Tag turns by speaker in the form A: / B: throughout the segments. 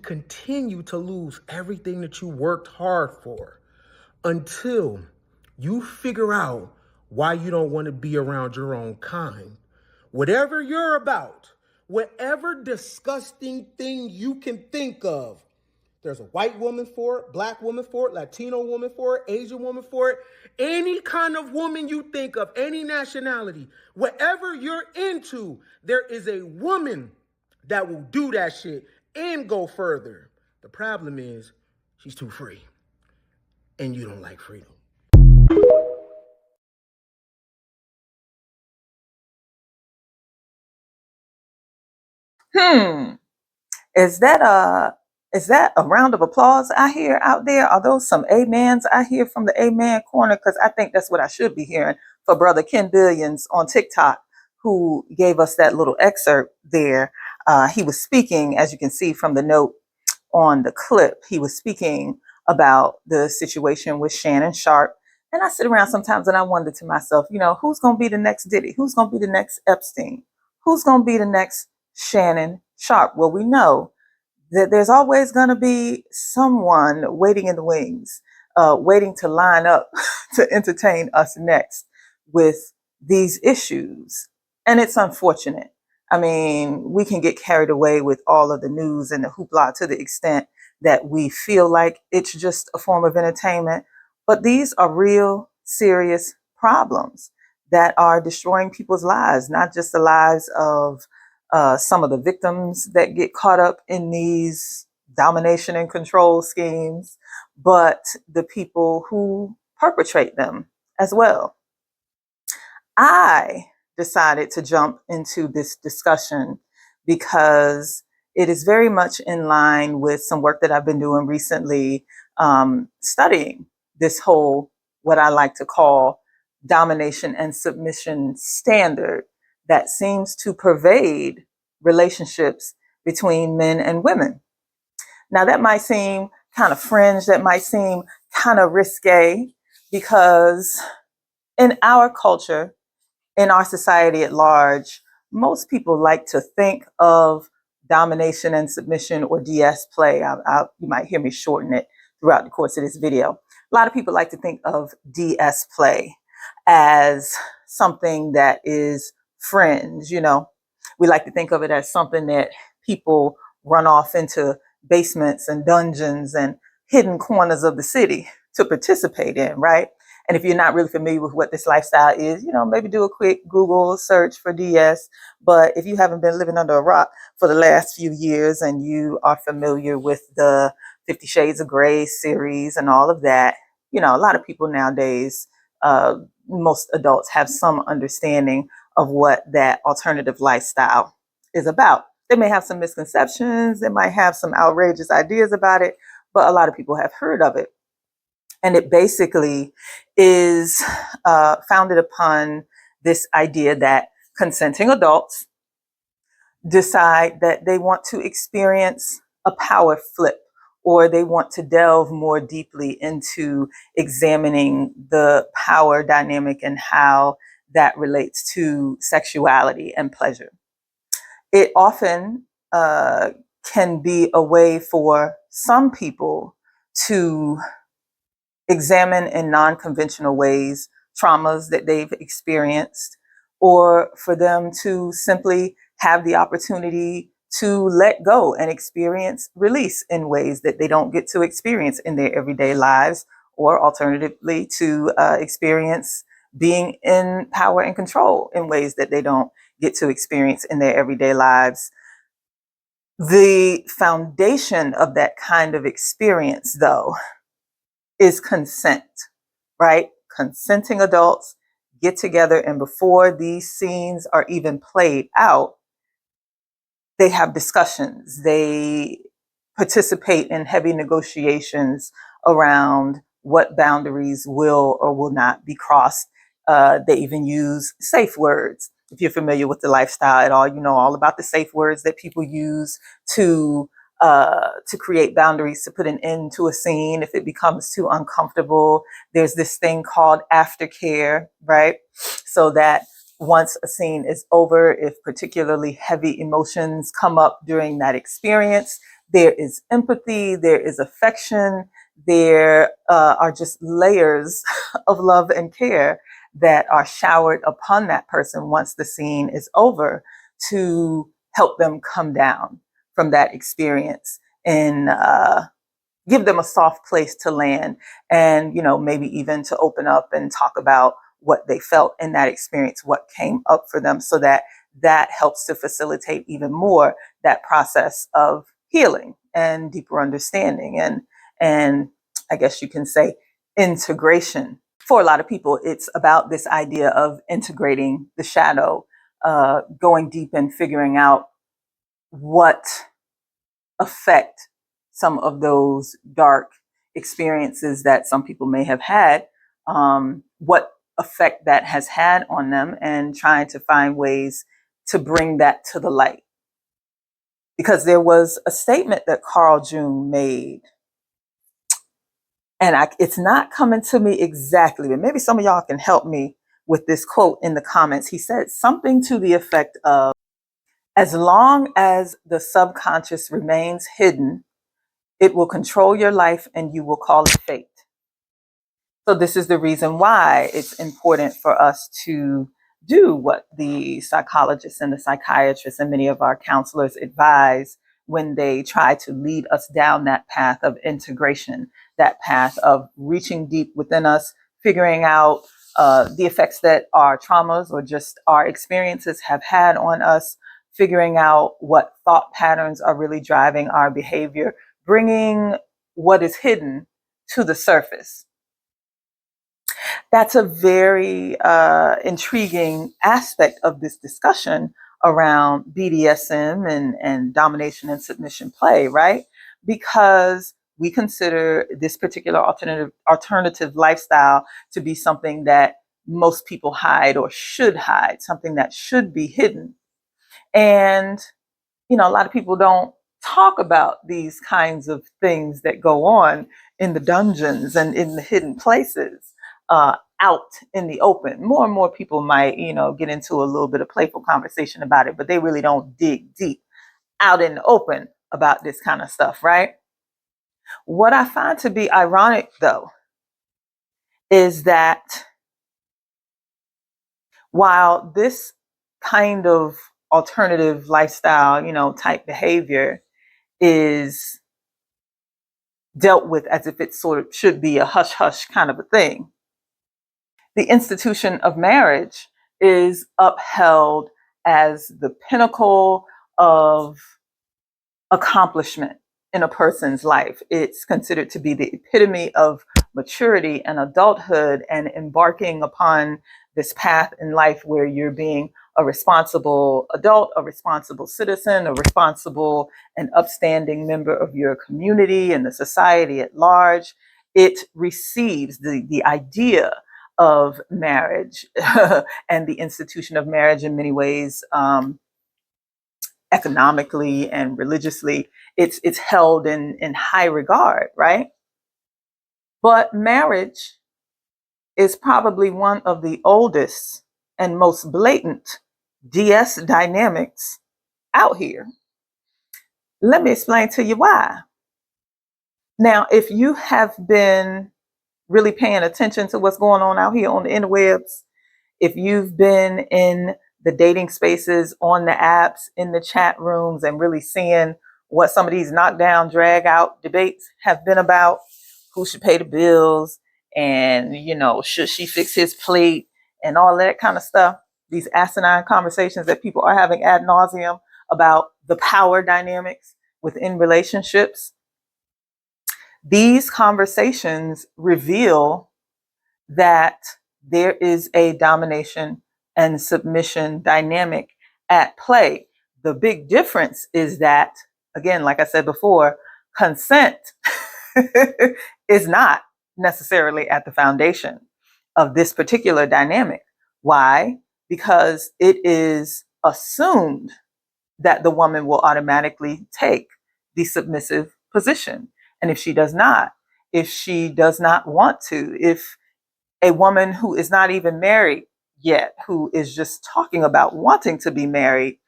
A: continue to lose everything that you worked hard for until you figure out why you don't want to be around your own kind. Whatever you're about, whatever disgusting thing you can think of, there's a white woman for it, black woman for it, Latino woman for it, Asian woman for it, any kind of woman you think of, any nationality, whatever you're into, there is a woman that will do that shit and go further. The problem is she's too free and you don't like freedom.
B: Is that a round of applause I hear out there? Are those some amens I hear from the amen corner? Because I think that's what I should be hearing for Brother Ken Billions on TikTok, who gave us that little excerpt there. He was speaking, as you can see from the note on the clip, he was speaking about the situation with Shannon Sharp. And I sit around sometimes and I wonder to myself, who's going to be the next Diddy? Who's going to be the next Epstein? Who's going to be the next Shannon Sharp? Well, we know that there's always going to be someone waiting in the wings, waiting to line up to entertain us next with these issues. And it's unfortunate. I mean, we can get carried away with all of the news and the hoopla to the extent that we feel like it's just a form of entertainment. But these are real, serious problems that are destroying people's lives, not just the lives of some of the victims that get caught up in these domination and control schemes, but the people who perpetrate them as well. I decided to jump into this discussion because it is very much in line with some work that I've been doing recently, studying this whole, what I like to call, domination and submission standard that seems to pervade relationships between men and women. Now, that might seem kind of fringe, that might seem kind of risque, because in our culture, in our society at large, most people like to think of domination and submission, or DS play. You might hear me shorten it throughout the course of this video. A lot of people like to think of DS play as something that is fringe. We like to think of it as something that people run off into basements and dungeons and hidden corners of the city to participate in, right? And if you're not really familiar with what this lifestyle is, maybe do a quick Google search for DS. But if you haven't been living under a rock for the last few years and you are familiar with the 50 Shades of Grey series and all of that, a lot of people nowadays, most adults have some understanding of what that alternative lifestyle is about. They may have some misconceptions, they might have some outrageous ideas about it, but a lot of people have heard of it. And it basically is founded upon this idea that consenting adults decide that they want to experience a power flip, or they want to delve more deeply into examining the power dynamic and how that relates to sexuality and pleasure. It often can be a way for some people to examine in non-conventional ways traumas that they've experienced, or for them to simply have the opportunity to let go and experience release in ways that they don't get to experience in their everyday lives, or alternatively to experience being in power and control in ways that they don't get to experience in their everyday lives. The foundation of that kind of experience, though, is consent, right? Consenting adults get together, and before these scenes are even played out, they have discussions. They participate in heavy negotiations around what boundaries will or will not be crossed. They even use safe words. If you're familiar with the lifestyle at all, you know all about the safe words that people use to create boundaries, to put an end to a scene if it becomes too uncomfortable. There's this thing called aftercare, right? So that once a scene is over, if particularly heavy emotions come up during that experience, There is empathy, there is affection, there are just layers of love and care that are showered upon that person once the scene is over to help them come down from that experience and give them a soft place to land, and maybe even to open up and talk about what they felt in that experience, what came up for them, so that that helps to facilitate even more that process of healing and deeper understanding, and I guess you can say integration. For a lot of people, it's about this idea of integrating the shadow, going deep and figuring out what effect some of those dark experiences that some people may have had, what effect that has had on them, and trying to find ways to bring that to the light. Because there was a statement that Carl Jung made, and it's not coming to me exactly, but maybe some of y'all can help me with this quote in the comments. He said something to the effect of, as long as the subconscious remains hidden, it will control your life and you will call it fate. So this is the reason why it's important for us to do what the psychologists and the psychiatrists and many of our counselors advise when they try to lead us down that path of integration, that path of reaching deep within us, figuring out the effects that our traumas or just our experiences have had on us, figuring out what thought patterns are really driving our behavior, bringing what is hidden to the surface. That's a very intriguing aspect of this discussion around BDSM and domination and submission play, right? Because we consider this particular alternative lifestyle to be something that most people hide or should hide, something that should be hidden. And, a lot of people don't talk about these kinds of things that go on in the dungeons and in the hidden places. Out in the open. More and more people might, get into a little bit of playful conversation about it, but they really don't dig deep out in the open about this kind of stuff, right? What I find to be ironic, though, is that while this kind of alternative lifestyle, type behavior is dealt with as if it sort of should be a hush-hush kind of a thing, the institution of marriage is upheld as the pinnacle of accomplishment in a person's life. It's considered to be the epitome of maturity and adulthood and embarking upon this path in life where you're being a responsible adult, a responsible citizen, a responsible and upstanding member of your community and the society at large. It receives the idea of marriage and the institution of marriage in many ways, economically and religiously, it's held in high regard, right? But marriage is probably one of the oldest and most blatant DS dynamics out here. Let me explain to you why. Now, if you have been really paying attention to what's going on out here on the interwebs, if you've been in the dating spaces, on the apps, in the chat rooms, and really seeing what some of these knockdown, drag out debates have been about, who should pay the bills, and, should she fix his plate, and all that kind of stuff, these asinine conversations that people are having ad nauseum about the power dynamics within relationships, these conversations reveal that there is a domination and submission dynamic at play. The big difference is that, again, like I said before, consent is not necessarily at the foundation of this particular dynamic. Why? Because it is assumed that the woman will automatically take the submissive position. And if she does not want to, if a woman who is not even married yet, who is just talking about wanting to be married,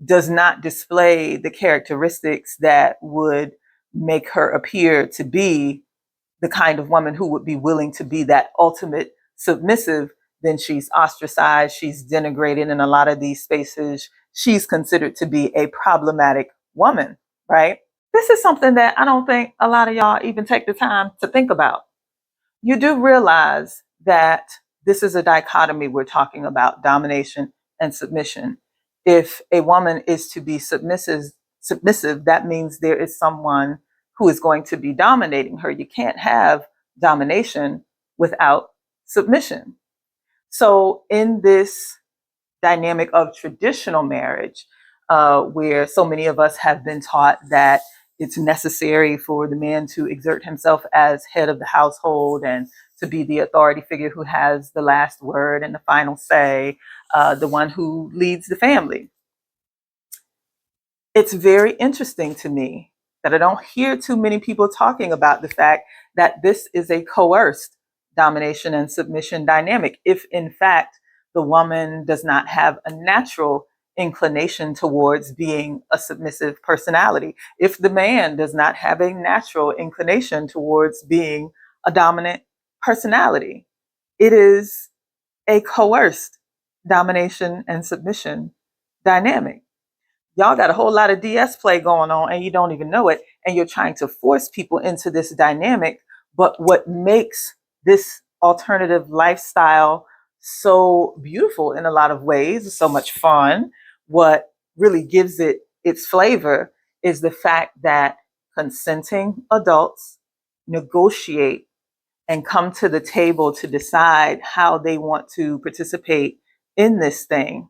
B: does not display the characteristics that would make her appear to be the kind of woman who would be willing to be that ultimate submissive, then she's ostracized, she's denigrated in a lot of these spaces. She's considered to be a problematic woman, right? This is something that I don't think a lot of y'all even take the time to think about. You do realize that this is a dichotomy we're talking about, domination and submission. If a woman is to be submissive, that means there is someone who is going to be dominating her. You can't have domination without submission. So in this dynamic of traditional marriage, where so many of us have been taught that it's necessary for the man to exert himself as head of the household and to be the authority figure who has the last word and the final say, the one who leads the family. It's very interesting to me that I don't hear too many people talking about the fact that this is a coerced domination and submission dynamic. If in fact the woman does not have a natural inclination towards being a submissive personality, if the man does not have a natural inclination towards being a dominant personality, it is a coerced domination and submission dynamic. Y'all got a whole lot of DS play going on and you don't even know it. And you're trying to force people into this dynamic. But what makes this alternative lifestyle so beautiful in a lot of ways, so much fun, what really gives it its flavor is the fact that consenting adults negotiate and come to the table to decide how they want to participate in this thing.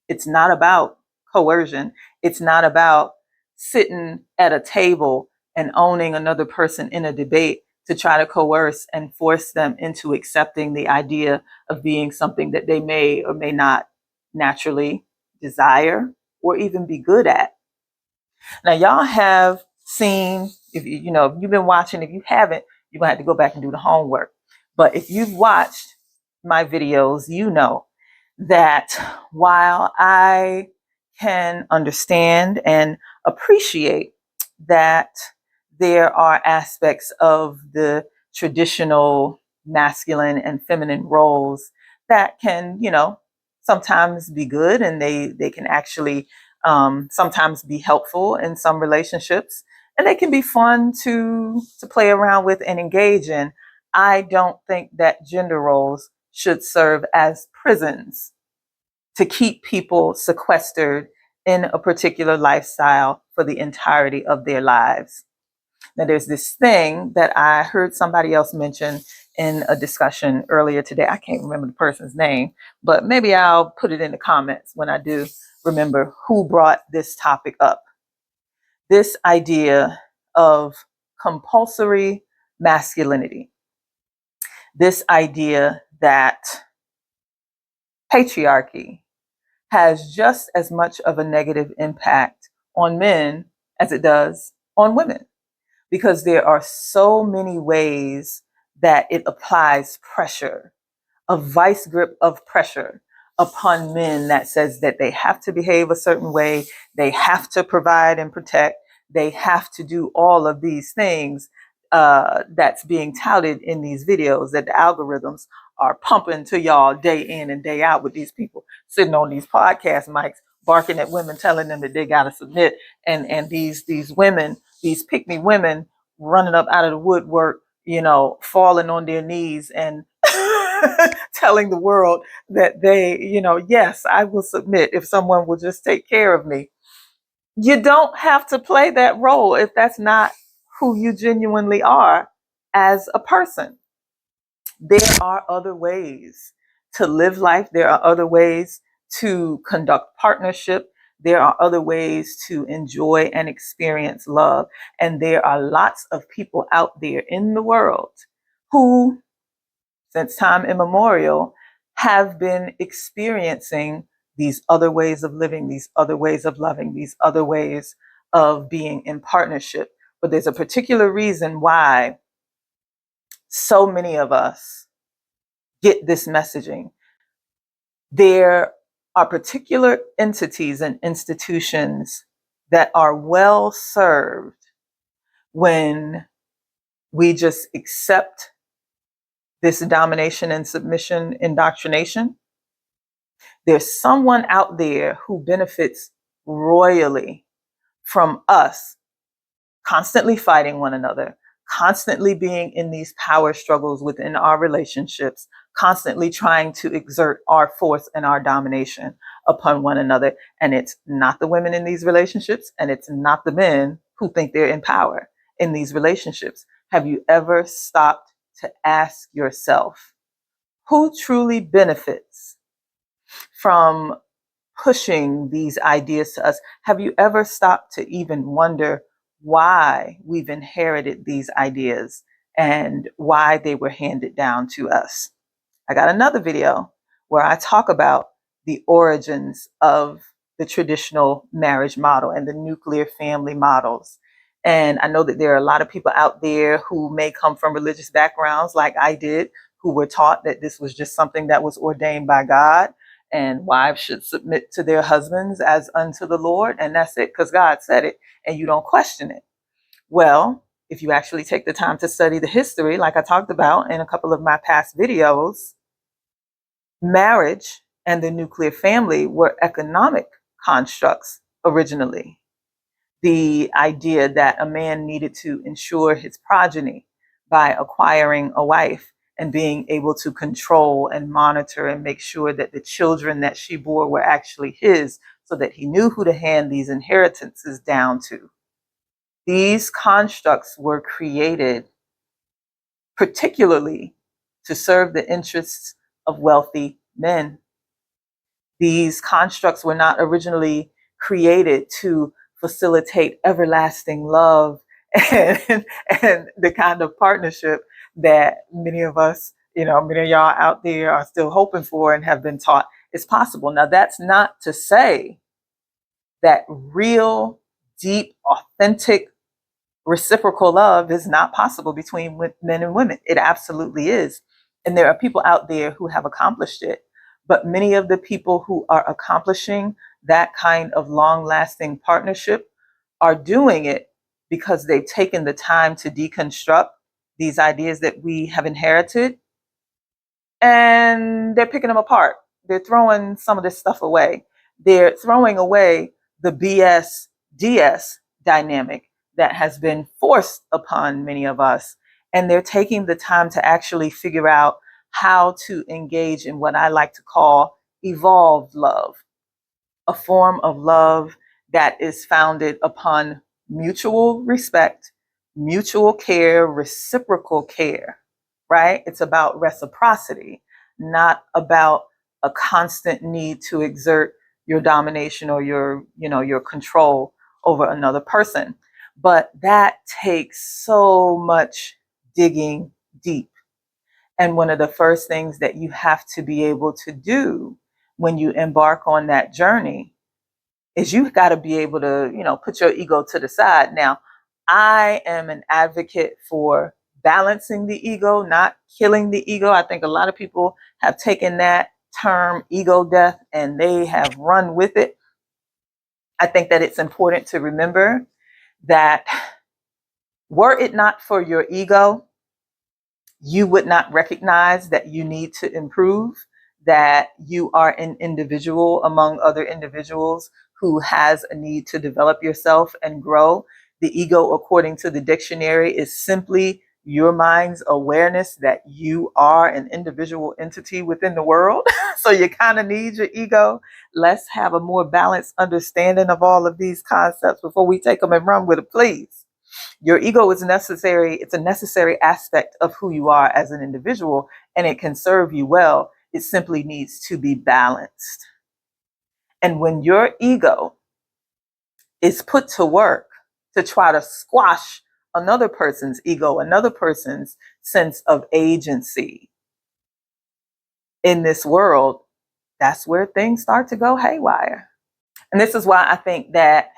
B: It's not about coercion. It's not about sitting at a table and owning another person in a debate to try to coerce and force them into accepting the idea of being something that they may or may not naturally desire or even be good at. Now, y'all have seen, if you've been watching, if you haven't, you're gonna have to go back and do the homework. But if you've watched my videos, you know that while I can understand and appreciate that there are aspects of the traditional masculine and feminine roles that can, sometimes be good, and they can actually sometimes be helpful in some relationships, and they can be fun to play around with and engage in. I don't think that gender roles should serve as prisons to keep people sequestered in a particular lifestyle for the entirety of their lives. Now, there's this thing that I heard somebody else mention in a discussion earlier today. I can't remember the person's name, but maybe I'll put it in the comments when I do remember who brought this topic up. This idea of compulsory masculinity. This idea that patriarchy has just as much of a negative impact on men as it does on women, because there are so many ways that it applies pressure, a vice grip of pressure upon men that says that they have to behave a certain way, they have to provide and protect, they have to do all of these things that's being touted in these videos that the algorithms are pumping to y'all day in and day out, with these people sitting on these podcast mics barking at women, telling them that they got to submit, and these women, these pick-me women, running up out of the woodwork, falling on their knees and telling the world that they, yes, I will submit if someone will just take care of me. You don't have to play that role if that's not who you genuinely are as a person. There are other ways to live life. There are other ways to conduct partnership. There are other ways to enjoy and experience love. And there are lots of people out there in the world who, since time immemorial, have been experiencing these other ways of living, these other ways of loving, these other ways of being in partnership. But there's a particular reason why so many of us get this messaging. There are particular entities and institutions that are well served when we just accept this domination and submission indoctrination. There's someone out there who benefits royally from us constantly fighting one another, constantly being in these power struggles within our relationships, constantly trying to exert our force and our domination upon one another. And it's not the women in these relationships, and it's not the men who think they're in power in these relationships. Have you ever stopped to ask yourself, who truly benefits from pushing these ideas to us? Have you ever stopped to even wonder why we've inherited these ideas and why they were handed down to us? I got another video where I talk about the origins of the traditional marriage model and the nuclear family models. And I know that there are a lot of people out there who may come from religious backgrounds like I did, who were taught that this was just something that was ordained by God, and wives should submit to their husbands as unto the Lord, and that's it, because God said it, and you don't question it. Well, if you actually take the time to study the history, like I talked about in a couple of my past videos, marriage and the nuclear family were economic constructs originally. The idea that a man needed to ensure his progeny by acquiring a wife and being able to control and monitor and make sure that the children that she bore were actually his, so that he knew who to hand these inheritances down to. These constructs were created particularly to serve the interests of wealthy men. These constructs were not originally created to facilitate everlasting love and, and the kind of partnership that many of us, many of y'all out there are still hoping for and have been taught is possible. Now, that's not to say that real, deep, authentic, reciprocal love is not possible between men and women. It absolutely is. And there are people out there who have accomplished it. But many of the people who are accomplishing that kind of long-lasting partnership are doing it because they've taken the time to deconstruct these ideas that we have inherited, and they're picking them apart. They're throwing some of this stuff away. They're throwing away the BS DS dynamic that has been forced upon many of us. And they're taking the time to actually figure out how to engage in what I like to call evolved love, a form of love that is founded upon mutual respect, mutual care, reciprocal care, right? It's about reciprocity, not about a constant need to exert your domination or your control over another person. But that takes so much digging deep. And one of the first things that you have to be able to do when you embark on that journey is you've got to be able to, put your ego to the side. Now, I am an advocate for balancing the ego, not killing the ego. I think a lot of people have taken that term ego death and they have run with it. I think that it's important to remember that were it not for your ego, you would not recognize that you need to improve, that you are an individual among other individuals who has a need to develop yourself and grow. The ego, according to the dictionary, is simply your mind's awareness that you are an individual entity within the world. So you kind of need your ego. Let's have a more balanced understanding of all of these concepts before we take them and run with it, please. Your ego is necessary. It's a necessary aspect of who you are as an individual, and it can serve you well. It simply needs to be balanced. And when your ego is put to work to try to squash another person's ego, another person's sense of agency in this world, that's where things start to go haywire. And this is why I think that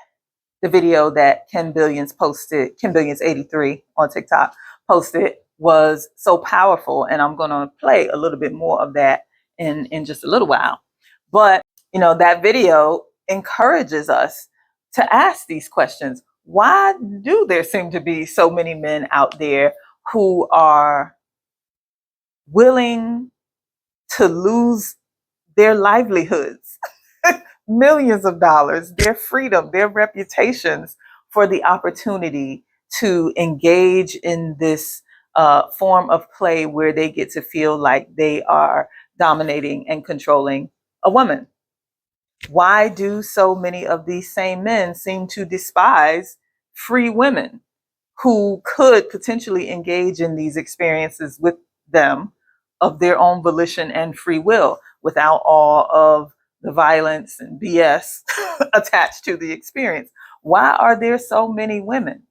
B: the video that Ken Billions posted, Ken Billions 83 on TikTok posted, was so powerful. And I'm going to play a little bit more of that in just a little while. But That video encourages us to ask these questions. Why do there seem to be so many men out there who are willing to lose their livelihoods, millions of dollars, their freedom, their reputations for the opportunity to engage in this form of play where they get to feel like they are dominating and controlling a woman? Why do so many of these same men seem to despise free women who could potentially engage in these experiences with them of their own volition and free will without all of the violence and BS attached to the experience? Why are there so many women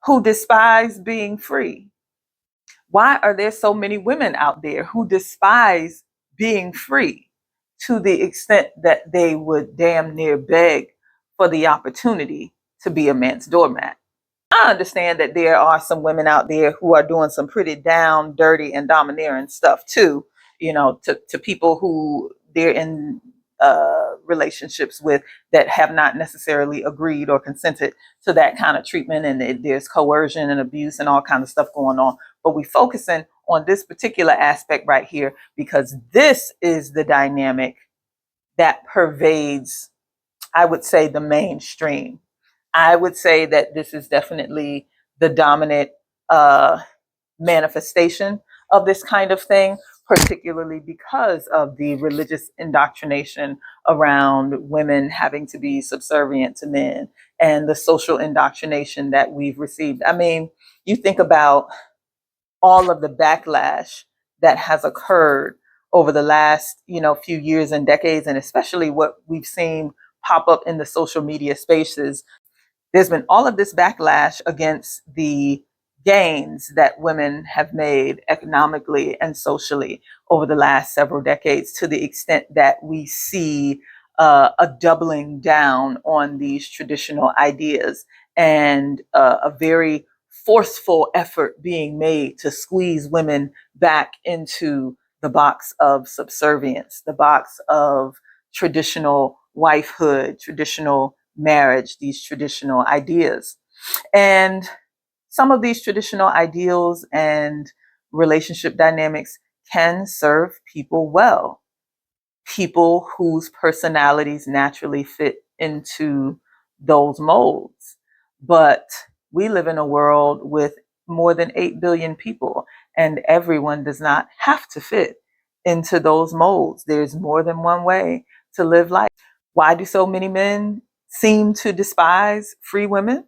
B: who despise being free? Why are there so many women out there who despise being free to the extent that they would damn near beg for the opportunity to be a man's doormat? I understand that there are some women out there who are doing some pretty down, dirty, and domineering stuff too, to people who they're in relationships with that have not necessarily agreed or consented to that kind of treatment. And there's coercion and abuse and all kinds of stuff going on. But we're focusing on this particular aspect right here because this is the dynamic that pervades, I would say, the mainstream. I would say that this is definitely the dominant manifestation of this kind of thing, particularly because of the religious indoctrination around women having to be subservient to men and the social indoctrination that we've received. I mean, you think about all of the backlash that has occurred over the last, few years and decades, and especially what we've seen pop up in the social media spaces. There's been all of this backlash against the gains that women have made economically and socially over the last several decades, to the extent that we see a doubling down on these traditional ideas and a very forceful effort being made to squeeze women back into the box of subservience, the box of traditional wifehood, traditional marriage, these traditional ideas. And some of these traditional ideals and relationship dynamics can serve people well, people whose personalities naturally fit into those molds. But we live in a world with more than 8 billion people, and everyone does not have to fit into those molds. There's more than one way to live life. Why do so many men seem to despise free women?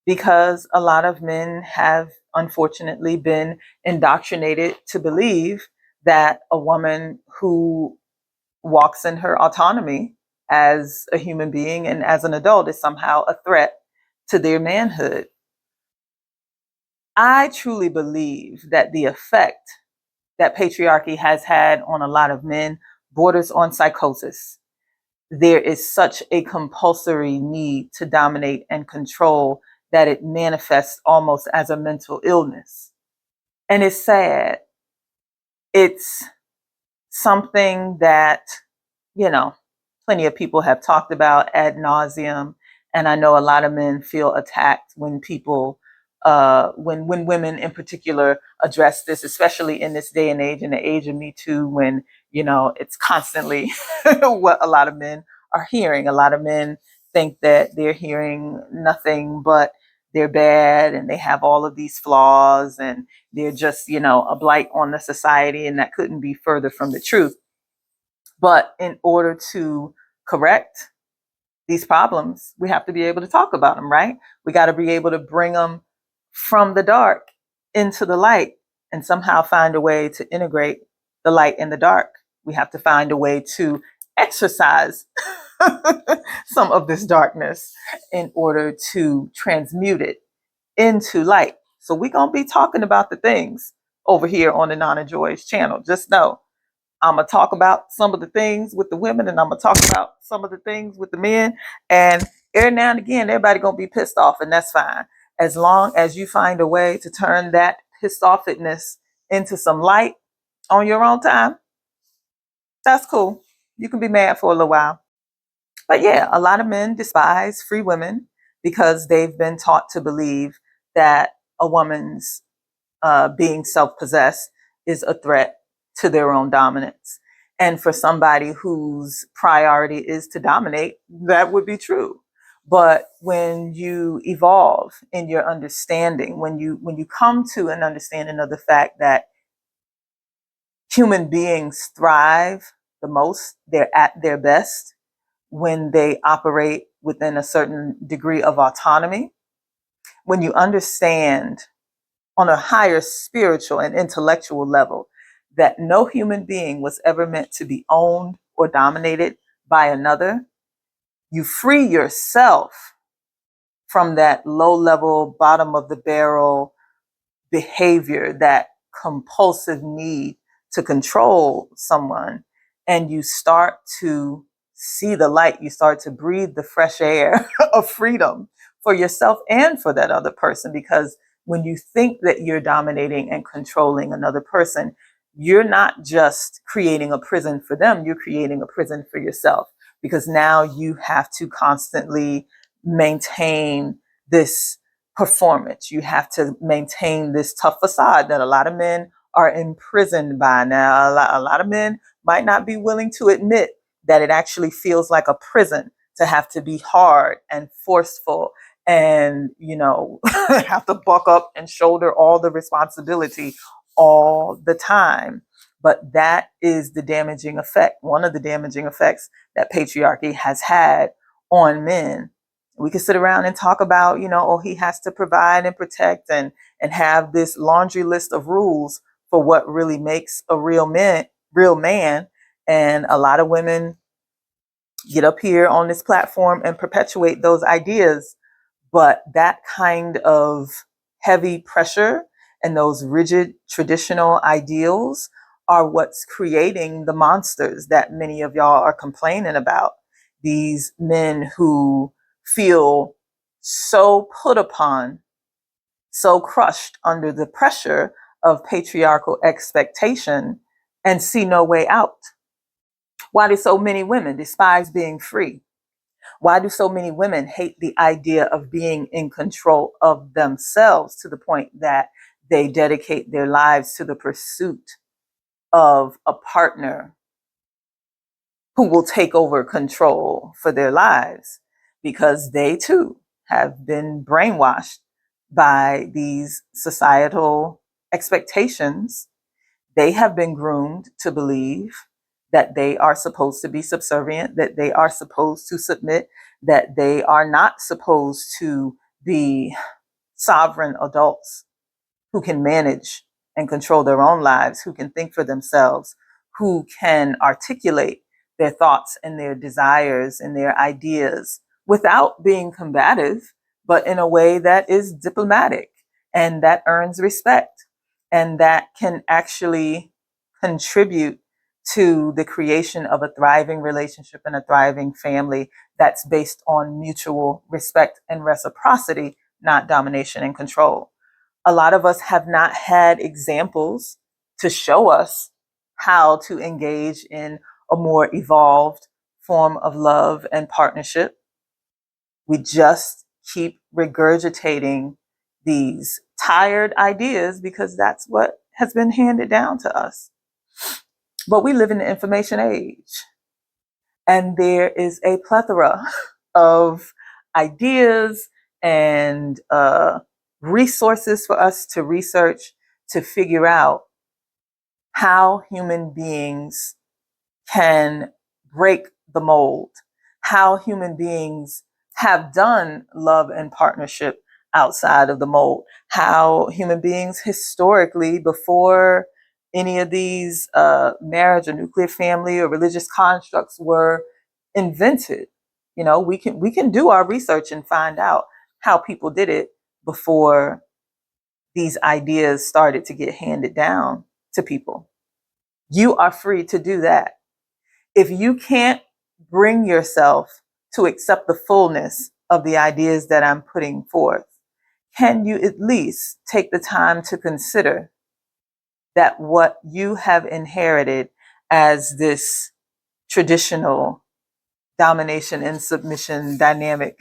B: Because a lot of men have unfortunately been indoctrinated to believe that a woman who walks in her autonomy as a human being and as an adult is somehow a threat to their manhood. I truly believe that the effect that patriarchy has had on a lot of men borders on psychosis. There is such a compulsory need to dominate and control that it manifests almost as a mental illness. And it's sad. It's something that, plenty of people have talked about ad nauseum. And I know a lot of men feel attacked when people, when women in particular address this, especially in this day and age, in the age of Me Too, when, it's constantly what a lot of men are hearing. A lot of men think that they're hearing nothing but they're bad and they have all of these flaws and they're just, a blight on the society. And that couldn't be further from the truth. But in order to correct these problems, we have to be able to talk about them, right? We got to be able to bring them from the dark into the light and somehow find a way to integrate the light and the dark. We have to find a way to exercise some of this darkness in order to transmute it into light. So we're going to be talking about the things over here on the Nana Joy's channel. Just know I'm going to talk about some of the things with the women and I'm going to talk about some of the things with the men. And every now and again, everybody going to be pissed off, and that's fine. As long as you find a way to turn that pissed offness into some light on your own time, that's cool. You can be mad for a little while. But yeah, a lot of men despise free women because they've been taught to believe that a woman's being self-possessed is a threat to their own dominance. And for somebody whose priority is to dominate, that would be true. But when you evolve in your understanding, when you come to an understanding of the fact that human beings thrive the most, they're at their best when they operate within a certain degree of autonomy, when you understand on a higher spiritual and intellectual level that no human being was ever meant to be owned or dominated by another, you free yourself from that low level, bottom of the barrel behavior, that compulsive need to control someone, and you start to see the light, you start to breathe the fresh air of freedom for yourself and for that other person. Because when you think that you're dominating and controlling another person, you're not just creating a prison for them, you're creating a prison for yourself, because now you have to constantly maintain this performance. You have to maintain this tough facade that a lot of men are imprisoned by. Now, a lot of men might not be willing to admit that it actually feels like a prison to have to be hard and forceful and, have to buck up and shoulder all the responsibility all the time. But that is the damaging effect, one of the damaging effects that patriarchy has had on men. We could sit around and talk about, oh, he has to provide and protect and have this laundry list of rules for what really makes a real man. And a lot of women get up here on this platform and perpetuate those ideas. But that kind of heavy pressure and those rigid traditional ideals are what's creating the monsters that many of y'all are complaining about. These men who feel so put upon, so crushed under the pressure of patriarchal expectation and see no way out. Why do so many women despise being free? Why do so many women hate the idea of being in control of themselves to the point that they dedicate their lives to the pursuit of a partner who will take over control for their lives? Because they too have been brainwashed by these societal expectations. They have been groomed to believe that they are supposed to be subservient, that they are supposed to submit, that they are not supposed to be sovereign adults who can manage and control their own lives, who can think for themselves, who can articulate their thoughts and their desires and their ideas without being combative, but in a way that is diplomatic and that earns respect and that can actually contribute to the creation of a thriving relationship and a thriving family that's based on mutual respect and reciprocity, not domination and control. A lot of us have not had examples to show us how to engage in a more evolved form of love and partnership. We just keep regurgitating these tired ideas because that's what has been handed down to us. But we live in the information age, and there is a plethora of ideas and resources for us to research to figure out how human beings can break the mold, how human beings have done love and partnership outside of the mold, how human beings historically, before any of these marriage or nuclear family or religious constructs were invented. We can do our research and find out how people did it before these ideas started to get handed down to people. You are free to do that. If you can't bring yourself to accept the fullness of the ideas that I'm putting forth, can you at least take the time to consider that what you have inherited as this traditional domination and submission dynamic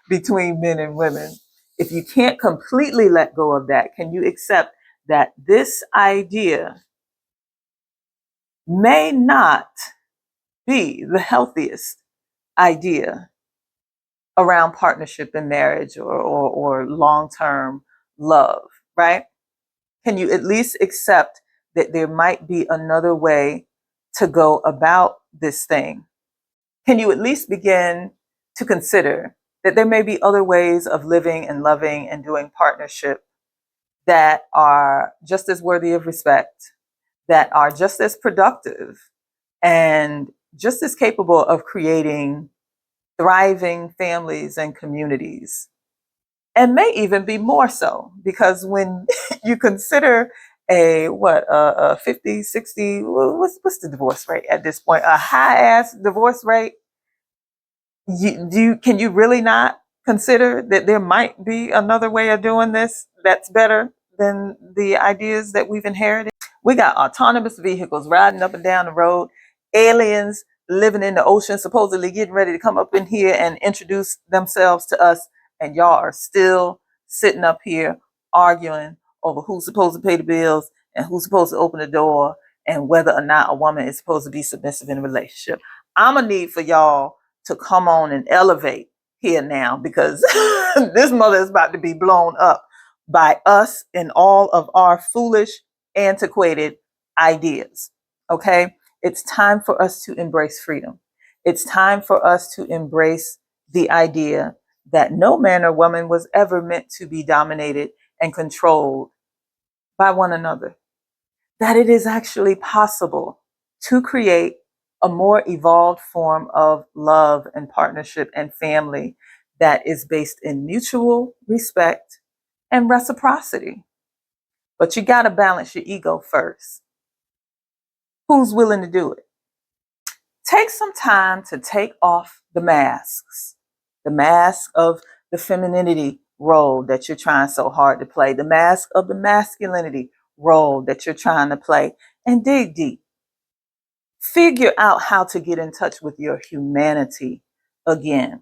B: between men and women, if you can't completely let go of that, can you accept that this idea may not be the healthiest idea around partnership and marriage or long-term love, right? Can you at least accept that there might be another way to go about this thing? Can you at least begin to consider that there may be other ways of living and loving and doing partnership that are just as worthy of respect, that are just as productive, and just as capable of creating thriving families and communities, and may even be more so, because when you consider a 50, 60, what's the divorce rate at this point, a high ass divorce rate, can you really not consider that there might be another way of doing this that's better than the ideas that we've inherited? We got autonomous vehicles riding up and down the road, aliens living in the ocean, supposedly getting ready to come up in here and introduce themselves to us, and y'all are still sitting up here arguing over who's supposed to pay the bills and who's supposed to open the door and whether or not a woman is supposed to be submissive in a relationship. I'm gonna need for y'all to come on and elevate here now, because this mother is about to be blown up by us and all of our foolish, antiquated ideas. Okay? It's time for us to embrace freedom. It's time for us to embrace the idea that no man or woman was ever meant to be dominated and controlled by one another. That it is actually possible to create a more evolved form of love and partnership and family that is based in mutual respect and reciprocity. But you got to balance your ego first. Who's willing to do it? Take some time to take off the masks, the mask of the femininity role that you're trying so hard to play, the mask of the masculinity role that you're trying to play, and dig deep. Figure out how to get in touch with your humanity again.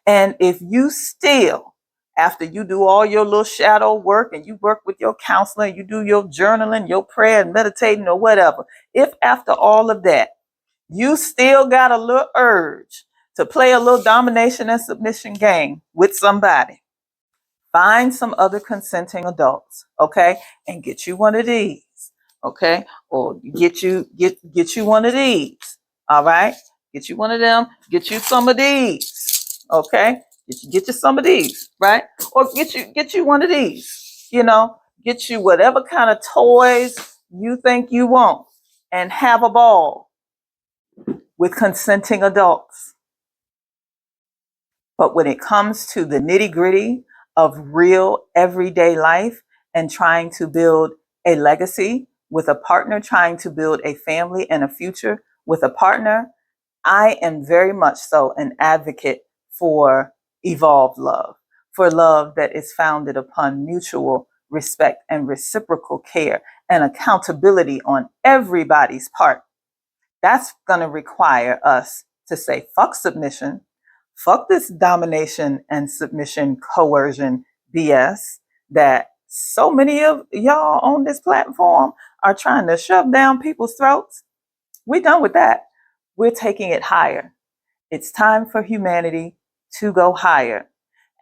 B: And if you still, after you do all your little shadow work and you work with your counselor, and you do your journaling, your prayer and meditating or whatever, if after all of that, you still got a little urge to play a little domination and submission game with somebody, find some other consenting adults, okay, and get you one of these, okay, or get you one of these, all right, get you one of them, get you some of these, okay, get you some of these, right, or get you one of these, get you whatever kind of toys you think you want, and have a ball with consenting adults. But when it comes to the nitty gritty of real everyday life and trying to build a legacy with a partner, trying to build a family and a future with a partner, I am very much so an advocate for evolved love, for love that is founded upon mutual respect and reciprocal care and accountability on everybody's part. That's going to require us to say, fuck submission, fuck this domination and submission coercion BS that so many of y'all on this platform are trying to shove down people's throats. We're done with that. We're taking it higher. It's time for humanity to go higher.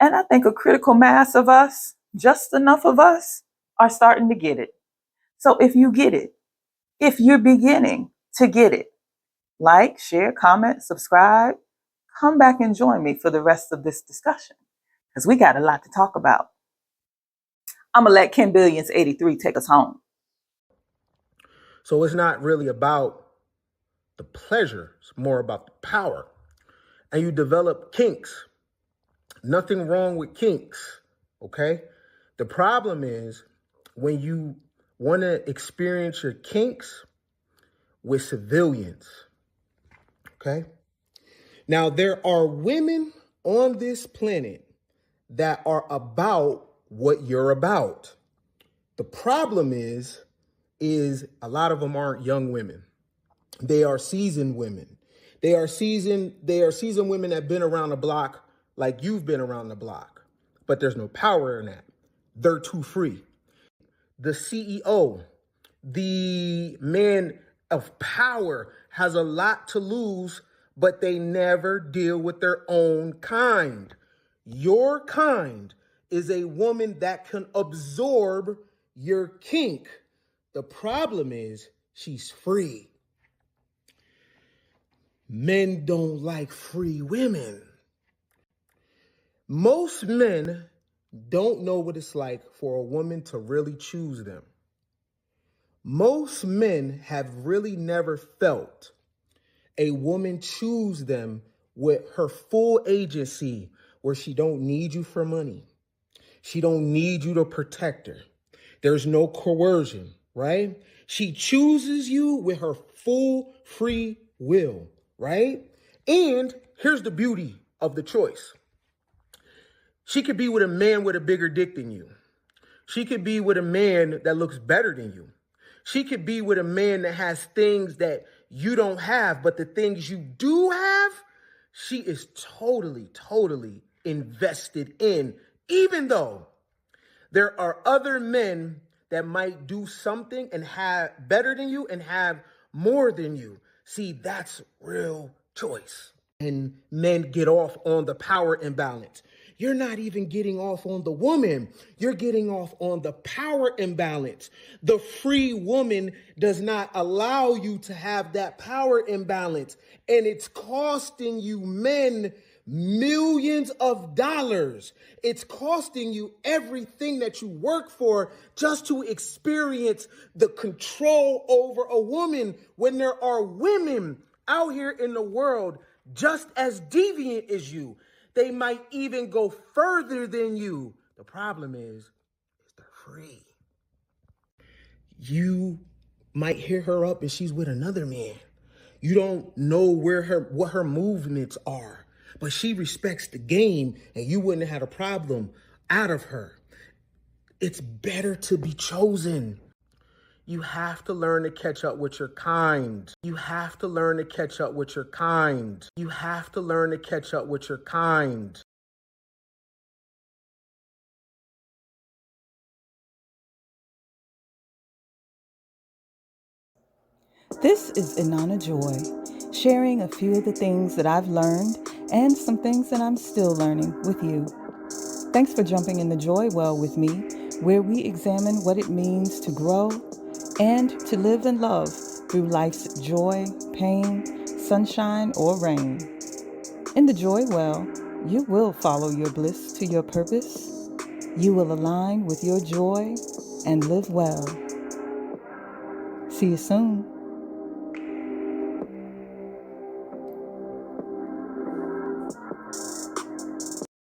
B: And I think a critical mass of us, just enough of us, are starting to get it. So if you get it, if you're beginning to get it, like, share, comment, subscribe, come back and join me for the rest of this discussion, because we got a lot to talk about. I'm going to let Ken Billions 83 take us home.
A: So it's not really about the pleasure. It's more about the power. And you develop kinks. Nothing wrong with kinks, okay? The problem is when you want to experience your kinks with civilians, okay? Now, there are women on this planet that are about what you're about. The problem is a lot of them aren't young women. They are seasoned women. They are seasoned women that have been around the block like you've been around the block. But there's no power in that. They're too free. The CEO, the man of power, has a lot to lose, but they never deal with their own kind. Your kind is a woman that can absorb your kink. The problem is she's free. Men don't like free women. Most men don't know what it's like for a woman to really choose them. Most men have really never felt a woman choose them with her full agency, where she don't need you for money. She don't need you to protect her. There's no coercion, right? She chooses you with her full free will, right? And here's the beauty of the choice. She could be with a man with a bigger dick than you. She could be with a man that looks better than you. She could be with a man that has things that you don't have, but the things you do have, she is totally, totally invested in, even though there are other men that might do something and have better than you and have more than you. See, that's real choice. And men get off on the power imbalance. You're not even getting off on the woman. You're getting off on the power imbalance. The free woman does not allow you to have that power imbalance. And it's costing you men millions of dollars. It's costing you everything that you work for just to experience the control over a woman, when there are women out here in the world just as deviant as you. They might even go further than you. The problem is they're free. You might hear her up and she's with another man. You don't know what her movements are, but she respects the game and you wouldn't have had a problem out of her. It's better to be chosen. You have to learn to catch up with your kind. You have to learn to catch up with your kind. You have to learn to catch up with your kind.
B: This is Inanna Joy, sharing a few of the things that I've learned and some things that I'm still learning with you. Thanks for jumping in the joy well with me, where we examine what it means to grow and to live and love through life's joy, pain, sunshine, or rain. In the joy well, you will follow your bliss to your purpose. You will align with your joy and live well. See you soon.